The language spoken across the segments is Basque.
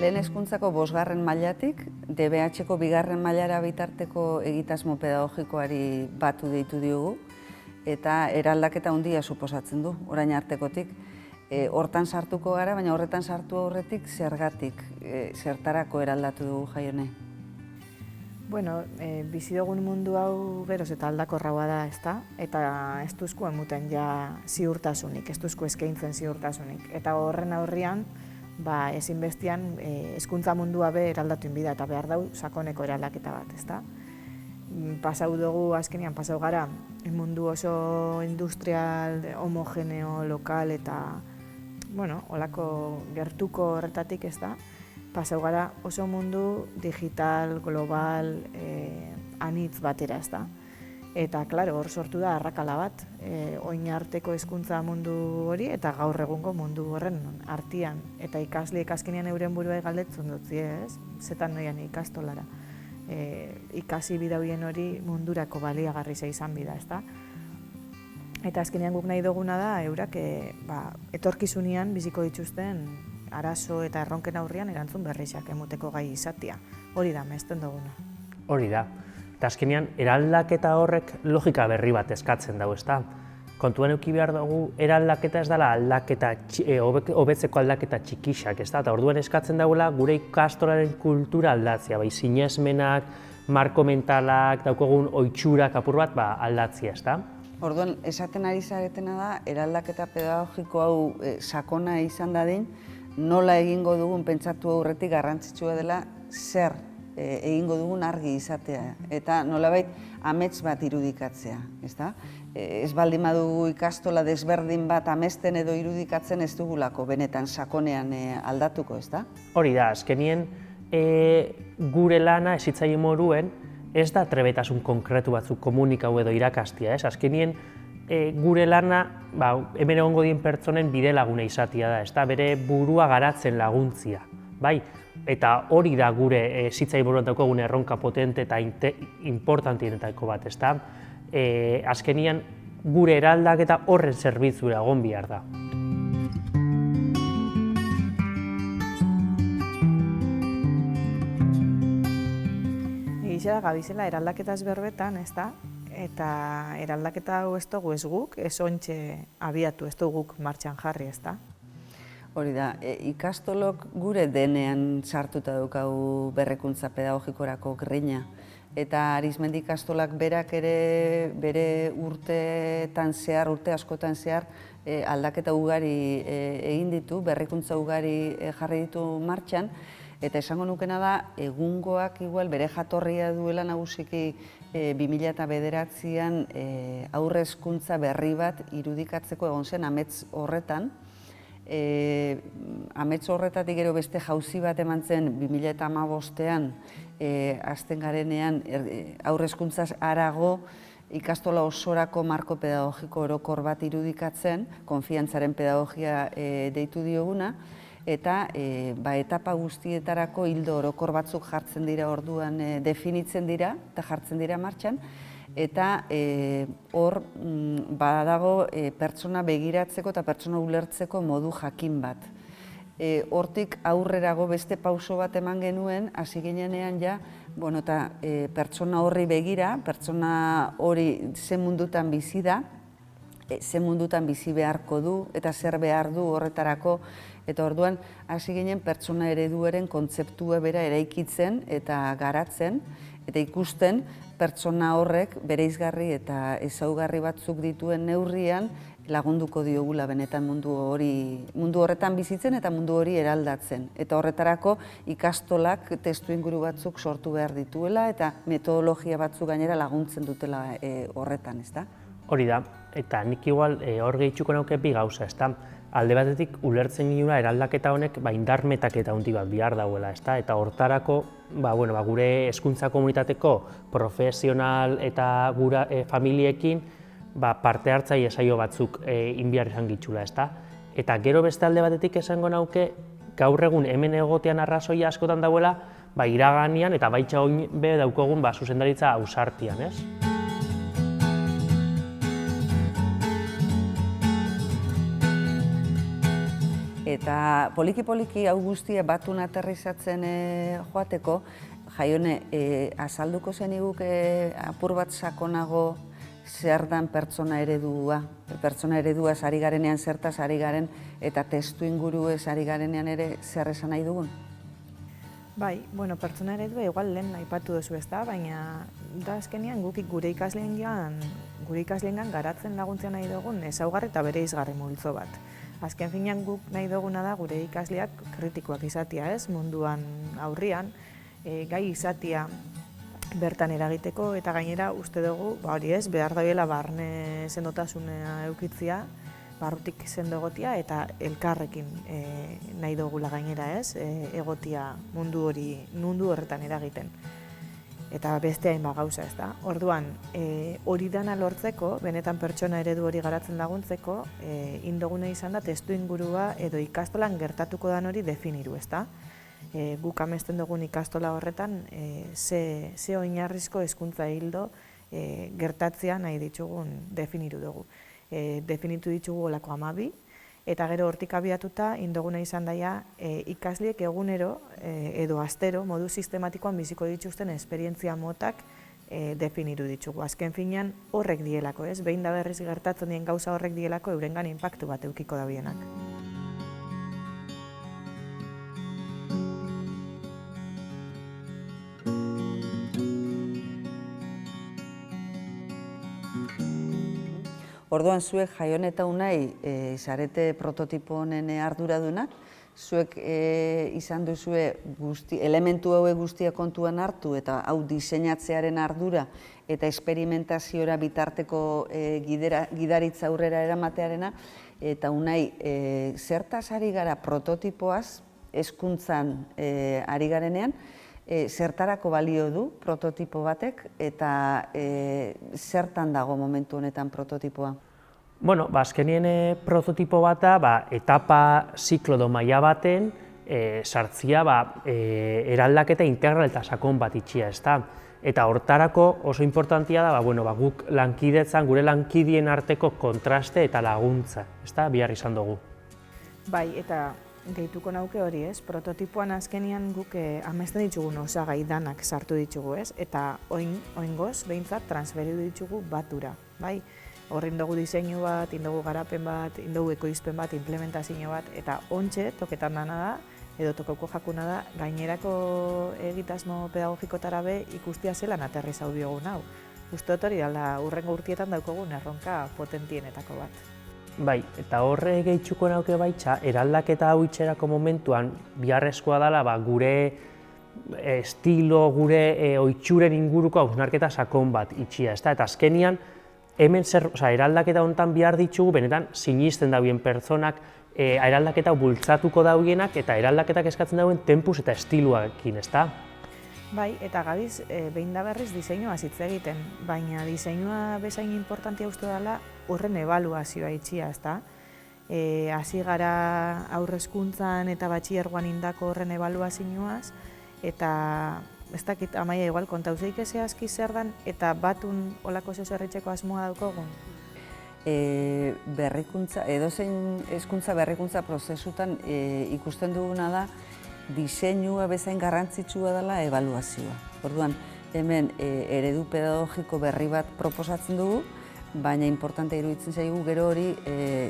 lehen hezkuntzako 5. mailatik, DBH-ko 2. mailara bitarteko egitasmo pedagogikoari batu deitu diogu, eta eraldaketa handia suposatzen du, orain artekotik. Hortan sartuko gara, baina horretan sartu aurretik zergatik, zertarako eraldatu dugu jai honi? Bueno, bizi dugun mundu hau geroz eta aldakorragoa da, ezta? Eta ez duzku emuten ja ziurtasunik, ez duzku eskaintzen ziurtasunik. Eta horren aurrian, ezinbestean hezkuntza mundua be eraldatu inbida eta behar dau sakoneko eraldaketa bat, ezta? Pasau dugu, azkenean pasau gara, mundu oso industrial, homogeneo, lokal eta, bueno, holako gertuko horretatik, ezta? Pasau gara oso mundu digital, global, anitz batera, ezta? Eta, klaro, hor sortu da arrakala bat, oin arteko hezkuntza mundu hori eta gaur egungo mundu horren artean. Eta ikasleek azkenean euren buruai galdetzen dut, ez? Zetan noian ikastolara. Ikasi bidauien hori mundurako baliagarri izan bida, ezta? Eta azkenean guk nahi duguna da, eurak etorkizunean biziko dituzten arazo eta erronken aurrian erantzun berrizak emuteko gai izatea. Hori da, mezten duguna. Hori da. Eta azkenean, eraldaketa horrek logika berri bat eskatzen dago, ezta? Kontuan eduki behar dugu, eraldaketa ez dela hobetzeko aldaketa txikixak, ezta? Eta orduan eskatzen dagoela gure ikastolaren kultura aldatzea, sinesmenak, marko mentalak, daukagun ohiturak apur bat aldatzea, ezta? Orduan, esaten ari zaretena da, eraldaketa pedagogiko hau sakona izan dadin, nola egingo dugun pentsatu aurretik garrantzitsua dela zer egingo dugun argi izatea, eta nolabait amets bat irudikatzea, ezta? Ez baldin badugu ikastola desberdin bat amesten edo irudikatzen ez dugulako benetan sakonean aldatuko, ezta? Hori da, azkenien gure lana ezitzaile moduen ez da trebetasun konkretu batzuk komunikau edo irakastia, ez? Azkenien gure lana hemen egongo dien pertsonen bide laguna izatea da, ezta? Bere burua garatzen laguntzia, bai? Eta hori da gure zitzaiburuan daukagun erronka potente eta importantienetako bat, ezta? Azkenian gure eraldaketa horren zerbitzura egon behar da. Egia da gabizela eraldaketaz berbetan, ezta? Eta eraldaketa hau ez dugu ez guk, ez ontxe abiatu, ez dugu guk martxan jarri, ezta? Hori da, ikastolok gure denean sartuta daukagu berrekuntza pedagogikorako grina. Eta Arizmendi ikastolak berak ere bere urteetan zehar, urte askotan zehar, aldaketa ugari egin ditu, berrikuntza ugari jarri ditu martxan. Eta esango nukena da, egungoak igual bere jatorria duela nagusiki 2009an aurre hezkuntza berri bat irudikatzeko egon zen amets horretan. Amets horretatik gero beste jauzi bat eman zen 2015an hasten garenean aurre hezkuntzaz harago ikastola osorako marko pedagogiko orokor bat irudikatzen, konfiantzaren pedagogia deitu dioguna, eta etapa guztietarako hildo orokor batzuk jartzen dira orduan definitzen dira eta jartzen dira martxan, eta hor badago pertsona begiratzeko eta pertsona ulertzeko modu jakin bat. Hortik aurrerago beste pauso bat eman genuen, hasi ginenean ja, eta pertsona horri begira, pertsona hori ze mundutan bizi da, ze mundutan bizi beharko du eta zer behar du horretarako, eta orduan hasi ginen pertsona ereduaren kontzeptua bera eraikitzen eta garatzen, eta ikusten pertsona horrek bereizgarri eta ezaugarri batzuk dituen neurrian lagunduko diogula benetan mundu horretan bizitzen eta mundu hori eraldatzen. Eta horretarako ikastolak testu inguru batzuk sortu behar dituela eta metodologia batzuk gainera laguntzen dutela horretan, ezta? Hori da, eta nik igual hor gehitzuko nauke bi gauza, ezta? Alde batetik ulertzen ginula eraldaketa honek indar metaketa handi bat behar dauela, ezta? Eta hortarako gure hezkuntza komunitateko profesional eta gure familiekin parte hartzaile saio batzuk inbiar izan gitxula, ezta? Eta gero beste alde batetik esango nauke gaur egun hemen egotean arrazoia askotan dauela iraganian eta baitxa oin be daukogun zuzendaritza ausartian, ez? Eta poliki-poliki hau guztia batun aterrizatzen joateko, Jaione, azalduko zeniguke apur bat sakonago zer dan pertsona eredua. Pertsona ereduaz ari garenean zertaz ari garen eta testu inguruez ari garenean ere zer esan nahi dugun? Bai, bueno, pertsona eredua igual lehen aipatu duzu ez da, baina da azkenean gukik gure ikasleengan garatzen laguntzea nahi dugun ezaugarri eta bereizgarri multzo bat. Azken finean guk nahi duguna da gure ikasleak kritikoak izatea, ez, munduan aurrian, gai izatea bertan eragiteko eta gainera uste dugu, hori ez, behar dabiela barne sendotasuna eukitzea, barrutik sendo egotia eta elkarrekin nahi dugula gainera ez, egotia mundu horretan eragiten. Eta beste hainbat gauza ez da. Orduan, hori dana lortzeko, benetan pertsona eredu hori garatzen laguntzeko, indogune izan da testu ingurua edo ikastolan gertatuko dan hori definiru ez da. Guk amesten dugun ikastola horretan, ze oinarrizko hezkuntza hildo gertatzea nahi ditugun definiru dugu. Definitu ditugu olako 12, eta gero hortik abiatuta indoguna izan daia ikasliek egunero edo astero modu sistematikoan biziko dituzten esperientzia motak definitu ditugu. Azken finean horrek dielako, ez? Behin da berriz gertatzen dien gauza horrek dielako eurengan inpaktu bat eukiko dabienak. Orduan zuek Jaione eta Unai zarete prototipo honen arduradunak, zuek izan duzue elementu hauek guztia kontuan hartu eta hau diseinatzearen ardura eta esperimentaziora bitarteko gidaritza aurrera eramatearena, eta Unai, zertaz ari gara prototipoaz hezkuntzan ari garenean, zertarako balio du prototipo batek eta zertan dago momentu honetan prototipoa? Bueno, azkenien prototipo bata, etapa ziklo edo maila baten sartzia eraldaketa integral eta sakon bat itxia, ezta? Eta hortarako oso importantia da, guk lankidetzan, gure lankidien arteko kontraste eta laguntza, ezta? Bihar izan dugu. Bai, eta gehituko nauke hori, ez? Prototipoan azkenian guk amesten ditugun osagai danak sartu ditugu, ez? Eta oingoz, behintzat, transferidu ditugu batura, bai? Hor indogu diseinu bat, indogu garapen bat, indogu ekoizpen bat, implementazio bat, eta ontxe toketan dana da, edo tokoko jakuna da, gainerako egitasmo pedagogikotara be ikustia zelan aterri zaudiogun hau. Uste hori da, urrengo urtietan daukogun erronka potentienetako bat. Bai, eta horre gehitzuko nauke baitza, eraldaketa hau itxerako momentuan biharrezkoa dela gure estilo, gure ohitsuren inguruko hausnarketa sakon bat itxia, ezta? Eta azkenian, hemen eraldaketa honetan behar ditugu, benetan sinisten dauen pertsonak, eraldaketa bultzatuko dauenak eta eraldaketak eskatzen dauen tempus eta estiluarekin, ezta? Bai, eta gabiz, behin da berriz diseinua hitz egiten, baina diseinua bezain importantia uste dela horren ebaluazioa itxia, ezta? Hasi gara haurreskuntzan eta batxilergoan indako horren ebaluazioaz, eta ez dakit, Amaia, igual, kontauzeik zehazki zer dan, eta batun olako zerritzeko asmoa daukogun? Edozein hezkuntza berrikuntza prozesutan ikusten duguna da, diseinua bezain garrantzitsua dela ebaluazioa. Orduan, hemen eredu pedagogiko berri bat proposatzen dugu, baina importante iruditzen zaigu gero hori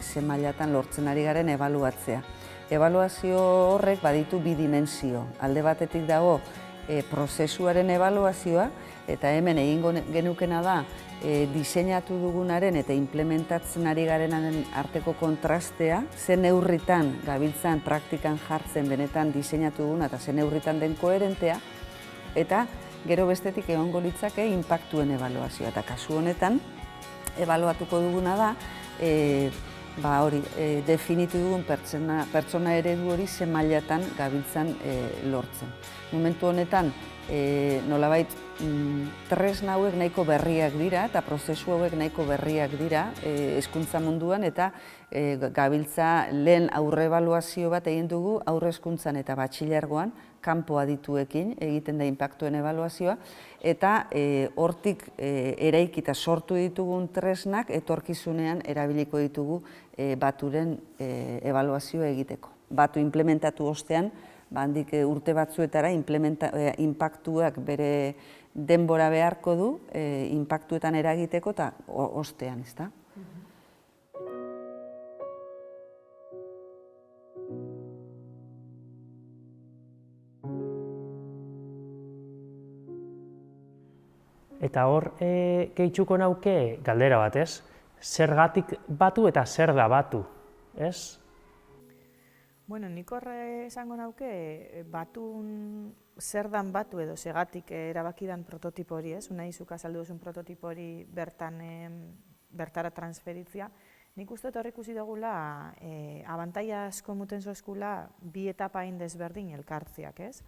ze mailatan lortzen ari garen ebaluatzea. Ebaluazio horrek baditu bi dimensio. Alde batetik dago prozesuaren ebaluazioa, eta hemen egingo genukena da diseinatu dugunaren eta implementatzen ari garenaren arteko kontrastea, ze neurritan gabiltzan praktikan jartzen benetan diseinatu duguna eta ze neurritan den koherentea, eta gero bestetik egongo litzake inpaktuen ebaluazioa. Eta kasu honetan, ebaluatuko duguna da, definitu dugun pertsona eredu hori ze mailatan gabiltzan lortzen. Momentu honetan, nolabait, tresna hauek nahiko berriak dira eta prozesu hauek nahiko berriak dira hezkuntza munduan, eta gabiltza lehen aurrebaluazio bat egin dugu haurreskuntzan eta batxilergoan kanpo adituekin egiten da inpaktuen ebaluazioa, eta hortik eraikita sortu ditugun tresnak etorkizunean erabiliko ditugu baturen ebaluazioa egiteko. batu implementatu ostean, handik urte batzuetara inpaktuak bere denbora beharko du, inpaktuetan eragiteko eta ostean, ezta? Eta hor, gehitxuko nauke galdera bat, ez? Zergatik batu eta zer da batu, ez? Bueno, nik horre esango nauke, zer dan batu edo segatik erabakidan prototipo hori, ez? Unai zuk azaldu duzun prototipo hori bertara transferitzia. Nik uste dut hor ikusi dugula, abantaia asko muten zozkula bi etapa hain desberdin elkartziak, ez?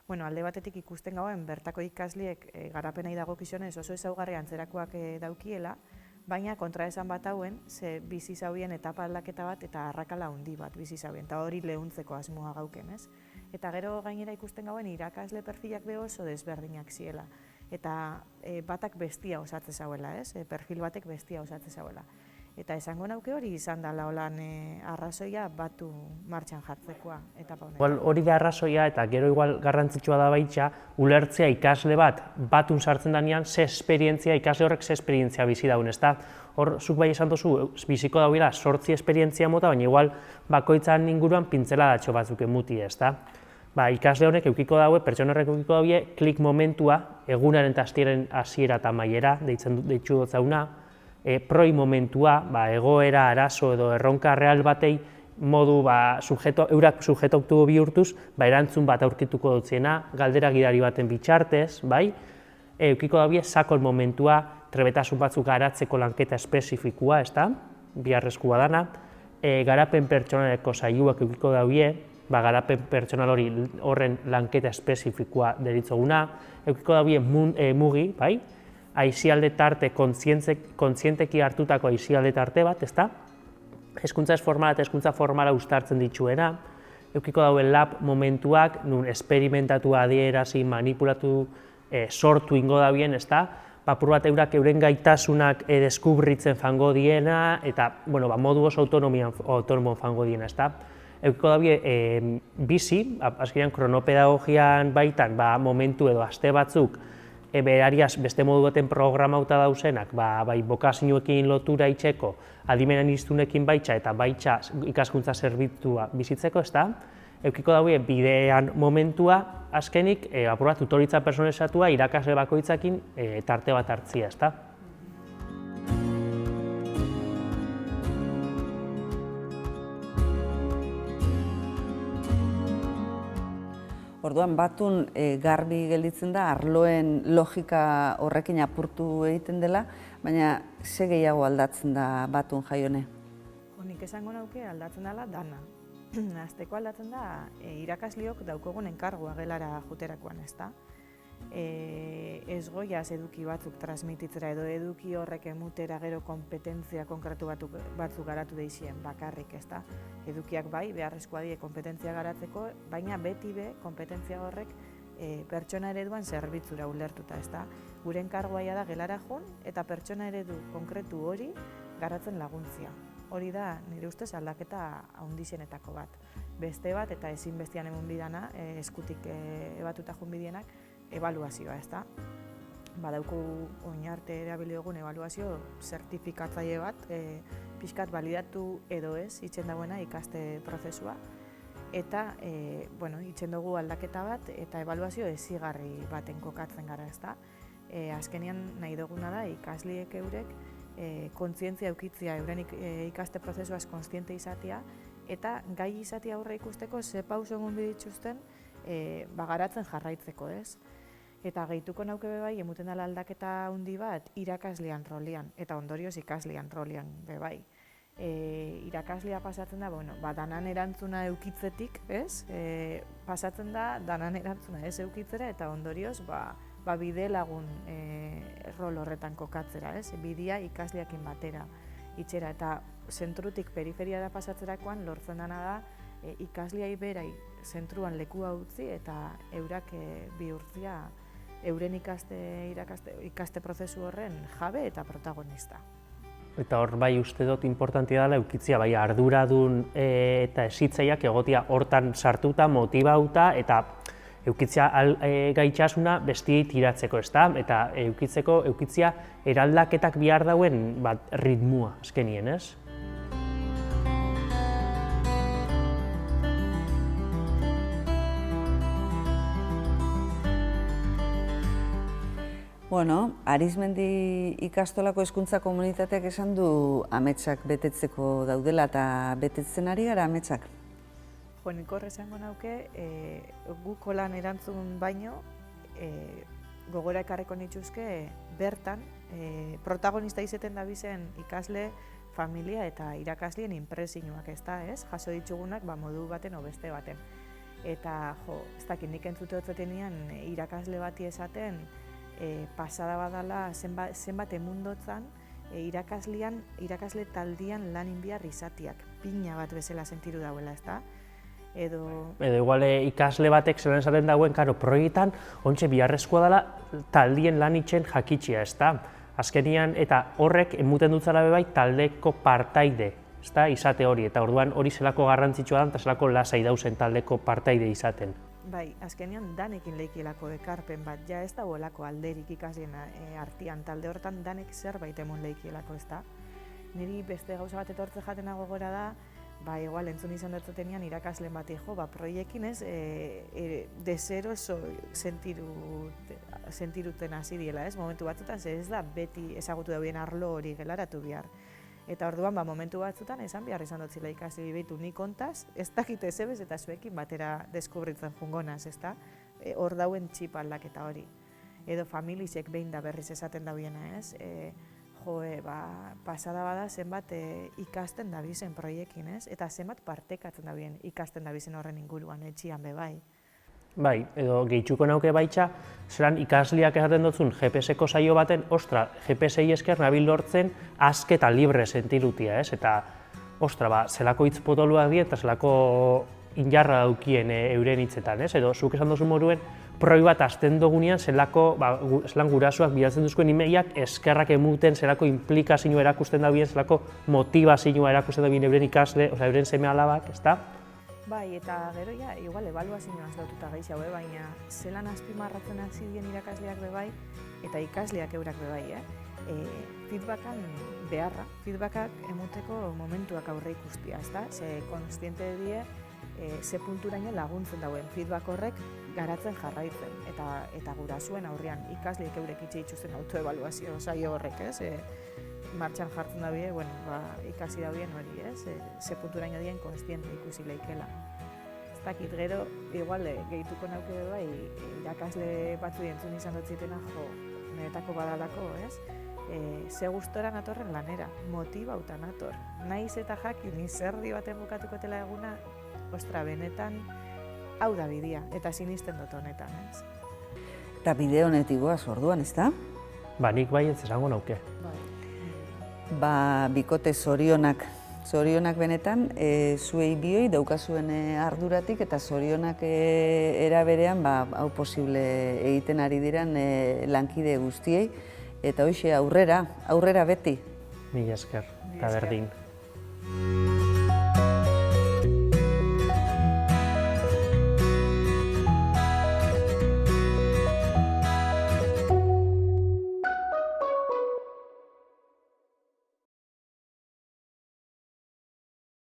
Bueno, alde batetik ikusten gauen bertako ikasliek garapenei dagokizionez oso ezaugarri antzerakoak daukiela, baina kontraesan bat hauen, ze bizi zauen etapa aldaketa bat eta arrakala handi bat bizi zauen, eta hori lehuntzeko asmoa gauken, ez? Eta gero gainera ikusten gauen irakasle perfilak be oso desberdinak ziela, eta batak bestia osatze zauela, ez? Perfil batek bestia osatze zauela. Eta esango nauke hori izan dela holan arrazoia batu martxan jartzekoa etapa honetan. Hori da arrazoia eta gero igual garrantzitsua da baitza ulertzea ikasle bat batun sartzen danean ikasle horrek ze esperientzia bizi dauen, ezta? Hor, zuk bai esan duzu, biziko dauela 8 esperientzia mota, baina igual bakoitzan inguruan pintzeladatxo batzuk emuti, ezta? Ikasle honek eukiko daue, pertsona horrek eukiko daue, klik momentua, egunaren eta astiaren hasiera eta amaiera, deitzu dotzauna, proi momentua, egoera, arazo edo erronka real batei modu eurak subjektu bihurtuz, erantzun bat aurkituko dutziena, galdera gidari baten bitxartez, eukiko daue sakon momentua, trebetasun batzuk garatzeko lanketa espezifikua, ezta, biharrezkoa dana, garapen pertsonaleko saioak eukiko daue, garapen pertsonal hori horren lanketa espezifikoa deritzoguna, eukiko daue mugi, aizialde tarte, kontzienteki hartutako aizialde tarte bat, ezta? Hezkuntza ez formala eta hezkuntza formala uztartzen dituena, eukiko dauen lab momentuak, nun esperimentatu, adierazi, manipulatu, sortu ingo dabien, ezta? Apur bat eurak euren gaitasunak deskubritzen fango diena, eta modu oso autonomoan fango diena, ezta? Eukiko dabie bizi, azkenean kronopedagogian baitan momentu edo aste batzuk berariaz beste modu baten programauta dauzenak, bai bokazioekin lotura itxeko, adimenan iztunekin baitxa eta baitxa ikaskuntza zerbitzua bizitzeko, ezta? Eukiko daue bidean momentua, azkenik, apur bat tutoritza personalizatua irakasle bakoitzakin tarte bat hartzia, ezta? Orduan, batun garbi gelditzen da, arloen logika horrekin apurtu egiten dela, baina ze gehiago aldatzen da batun jaione? Nik esango nauke aldatzen dela dana. Azteko aldatzen da irakasliok daukogun enkargua gelara juterakoan, ezta? Ez goiaz eduki batzuk transmititzera edo eduki horrek emutera gero kompetentzia konkretu batzuk garatu deixien bakarrik, ezta? Edukiak bai, beharrezkoa die kompetentzia garatzeko, baina beti be kompetentzia horrek pertsona ereduan zerbitzura ulertuta, ezta? Gure enkargoa da gelara joan eta pertsona eredu konkretu hori garatzen laguntzia. Hori da, nire ustez, aldaketa handizenetako bat. Beste bat eta ezinbestean emun bidana, eskutik ebatuta joan bidienak, ebaluazioa, ezta? Badauku oinarte erabili dugun ebaluazio zertifikatzaile bat, pixkat balidatu edo ez, itzen dagoena ikaste prozesua, eta itzen dugu aldaketa bat eta ebaluazio ezigarri baten kokatzen gara, ezta? Azkenean nahi duguna da ikasliek eurek kontzientzia eukitzia euren ikaste prozesuaz kontziente izatea eta gai izatea aurre ikusteko ze pauso egun bidituzten garatzen jarraitzeko, ez? Eta gehituko nauke bebai, emuten dela aldaketa handi bat irakaslean rolian, eta ondorioz ikaslean rolian bebai. Irakaslea pasatzen da, danan erantzuna eukitzetik, ez? Pasatzen da, danan erantzuna ez eukitzera, eta ondorioz, bide lagun rol horretan kokatzera, ez? Bidea ikasleakin batera itxera, eta zentrutik periferiara pasatzerakoan lortzen dana da ikasleai berai zentruan lekua utzi eta eurak bihurtzia euren ikaste prozesu horren jabe eta protagonista. Eta hor bai uste dut importantia dela eukitzia bai arduradun eta hezitzaileak egotia hortan sartuta, motibauta eta eukitzia gaitasuna bestiei tiratzeko, ezta? Eta eukitzia eraldaketak behar dauen ritmua azkenien, ez? Bueno, Arizmendi ikastolako hezkuntza komunitateak esan du ametsak betetzeko daudela eta betetzen ari gara ametsak. Jo, nik hor esango nauke, guk holan erantzun baino, gogora ekarreko nituzke bertan protagonista izeten dabizen ikasle, familia eta irakaslien inpresiñuak, ez? Jaso ditugunak modu baten o beste baten. Eta, jo, ez dakit nik entzute hotzetenean irakasle bati esaten, pasada badala zenbat emundotzan irakasle taldian lan inbiar izatiak, pina bat bezala sentiru dauela, ezta? Edo igual ikasle batek zelan esaten dauen, proietan ontxe biharrezkoa dela taldien lan itxen jakitxia, ezta? Azkenian, eta horrek emuten dutzala bai taldeko partaide, ezta? Izate hori, eta orduan hori zelako garrantzitsua da, eta zelako lasai dauzen taldeko partaide izaten. Bai, azkenean danekin leikielako ekarpen bat, ja ez dagoelako alderik ikasien artean, talde hortan danek zerbait emon leikielako, ez da? Niri beste gauza bat etortze jatena gogora da, igual entzun izan dutzetenean irakasleen bat proiekin ez, desero sentiruten hasi diela, ez? Momentu batzutan, ez da beti ezagutu dauen arlo hori gelaratu behar. Eta orduan, momentu batzutan, esan behar izan dut zila ikasi behitu nik kontaz, ez dakite zebez eta zuekin batera deskubritzen jungonaz, ez da? Hor dauen txip aldaketa hori. Edo familizek behin da berriz esaten dabiena, ez? Pasada bada zenbat ikasten dabizen proiekin, ez? Eta zenbat partekatzen dabien ikasten dabizen horren inguruan, etxian bebai. Bai, edo gehitxuko nauke baitxa, zelan ikasliak esaten dutzun GPS-eko saio baten, ostra, GPS-ei esker nabil lortzen aske eta libre sentirutia, ez? Eta, ostra, zelako hitz potoluak die eta zelako injarra daukien euren hitzetan, ez? Edo, zuk esan duzu moruen, proi bat azten dugunean zelan gurasoak bidaltzen duzkoen imeiak eskerrak emuten, zelako implikazioa erakusten dabien, zelako motivazioa erakusten dabien euren ikasle, euren seme alabak, ez da? Bai, eta gero igual ebaluazioaz lotuta gaixau, baina zelan azpimarratzen hasi dien irakasleak bebai eta ikasleak eurak bebai, feedbackan beharra, feedbackak emuteko momentuak aurre ikustia, ezta? Ze konstiente die ze punturaino laguntzen dauen feedback horrek garatzen jarraitzen eta gurasuen aurrean ikasleek eurek itxe itxusten autoebaluazio saio horrek, ez? Martxan jartzen dabie, ikasi dabien hori, ez? Ze punturaino dien konstiente ikusi leikela. Ez dakit, gero, igual, gehituko nauke bai, irakasle batzu entzun izan dut zitena, niretako badalako, ez? Ze gustora natorren lanera, motibauta nator. Naiz eta jakin, izerdi baten bukatuko tela eguna, ostra, benetan, hau da bidea, eta sinisten dut honetan, ez? Eta bide honetik goaz orduan, ez da? Nik bai ez esango nauke. Bikote zorionak benetan, zuei bioi daukazuen arduratik eta zorionak era berean hau posible egiten ari diran lankide guztiei eta hoxe aurrera beti. Mila esker, eta berdin.